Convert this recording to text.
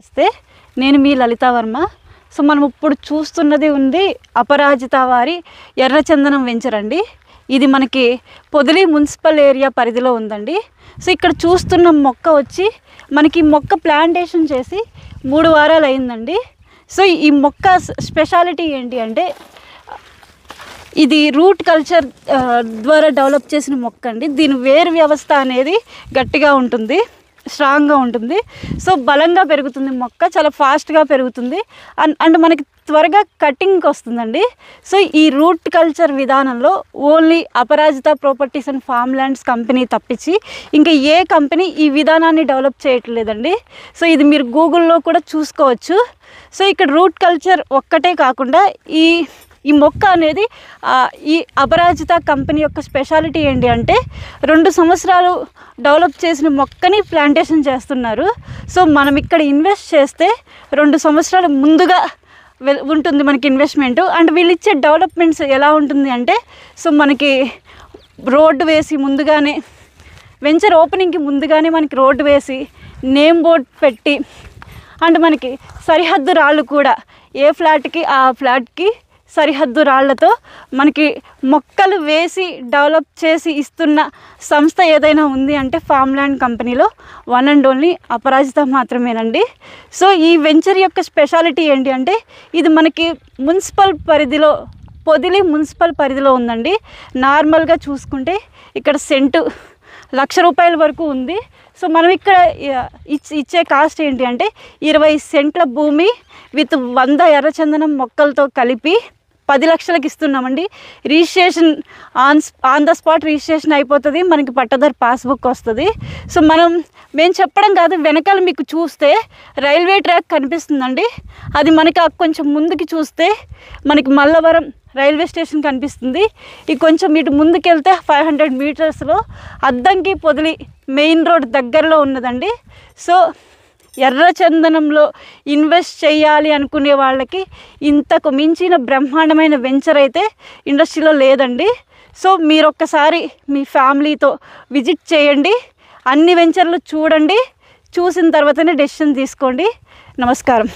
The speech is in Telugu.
నమస్తే, నేను మీ లలితా వర్మ. సో మనం ఇప్పుడు చూస్తున్నది ఉంది అపరాజిత వారి ఎర్రచందనం వెంచర్ అండి. ఇది మనకి పొదిలి మున్సిపల్ ఏరియా పరిధిలో ఉందండి. సో ఇక్కడ చూస్తున్న మొక్క వచ్చి మనకి మొక్క ప్లాంటేషన్ చేసి 3 వారాలు అయిందండి. సో ఈ మొక్క స్పెషాలిటీ ఏంటి అంటే ఇది రూట్ కల్చర్ ద్వారా డెవలప్ చేసిన మొక్క అండి. దీని వేరు వ్యవస్థ అనేది గట్టిగా ఉంటుంది, స్ట్రాంగ్గా ఉంటుంది. సో బలంగా పెరుగుతుంది మొక్క, చాలా ఫాస్ట్గా పెరుగుతుంది అండ్ మనకి త్వరగా కటింగ్కి వస్తుందండి. సో ఈ రూట్ కల్చర్ విధానంలో only Aparajita properties and form lands company తప్పించి ఇంకా ఏ కంపెనీ ఈ విధానాన్ని డెవలప్ చేయట్లేదండి. సో ఇది మీరు గూగుల్లో కూడా చూసుకోవచ్చు. సో ఇక్కడ రూట్ కల్చర్ ఒక్కటే కాకుండా ఈ మొక్క అనేది ఈ అపరాజిత కంపెనీ యొక్క స్పెషాలిటీ ఏంటి అంటే 2 సంవత్సరాలు డెవలప్ చేసిన మొక్కని ప్లాంటేషన్ చేస్తున్నారు. సో మనం ఇక్కడ ఇన్వెస్ట్ చేస్తే 2 సంవత్సరాలు ముందుగా ఉంటుంది మనకి ఇన్వెస్ట్మెంట్. అండ్ వీళ్ళు ఇచ్చే డెవలప్మెంట్స్ ఎలా ఉంటుంది అంటే సో మనకి రోడ్డు వేసి ముందుగానే వెంచర్ ఓపెనింగ్కి ముందుగానే మనకి రోడ్డు వేసి నేమ్ బోర్డ్ పెట్టి అండ్ మనకి సరిహద్దు రాళ్ళు కూడా ఏ ఫ్లాట్కి ఆ ఫ్లాట్కి సరిహద్దు రాళ్లతో మనకి మొక్కలు వేసి డెవలప్ చేసి ఇస్తున్న సంస్థ ఏదైనా ఉంది అంటే ఫామ్ ల్యాండ్ కంపెనీలో వన్ అండ్ ఓన్లీ అపరాజిత మాత్రమేనండి. సో ఈ వెంచర్ యొక్క స్పెషాలిటీ ఏంటి అంటే ఇది మనకి మున్సిపల్ పరిధిలో పొదిలి మున్సిపల్ పరిధిలో ఉందండి. నార్మల్గా చూసుకుంటే ఇక్కడ సెంటు ₹1,00,000 వరకు ఉంది. సో మనం ఇక్కడ ఇచ్చే కాస్ట్ ఏంటి అంటే 20 సెంట్ల భూమి విత్ 100 ఎర్రచందనం మొక్కలతో కలిపి 10 లక్షలకి ఇస్తున్నామండి. Registration on the spot registration అయిపోతుంది, మనకి పట్టదారు పాస్బుక్ వస్తుంది. సో మేము చెప్పడం కాదు, వెనకాల మీకు చూస్తే రైల్వే ట్రాక్ కనిపిస్తుందండి. అది మనకి కొంచెం ముందుకి చూస్తే మనకి మల్లవరం రైల్వే స్టేషన్ కనిపిస్తుంది. ఇది కొంచెం ఇటు ముందుకెళ్తే 500 మీటర్స్లో అద్దంకి పొదిలి మెయిన్ రోడ్ దగ్గరలో ఉన్నదండి. సో ఎర్రచందనంలో ఇన్వెస్ట్ చేయాలి అనుకునే వాళ్ళకి ఇంతకు మించిన బ్రహ్మాండమైన వెంచర్ అయితే ఇండస్ట్రీలో లేదండి. సో మీరు ఒక్కసారి మీ ఫ్యామిలీతో విజిట్ చేయండి, అన్ని వెంచర్లు చూడండి, చూసిన తర్వాతనే డెసిషన్ తీసుకోండి. నమస్కారం.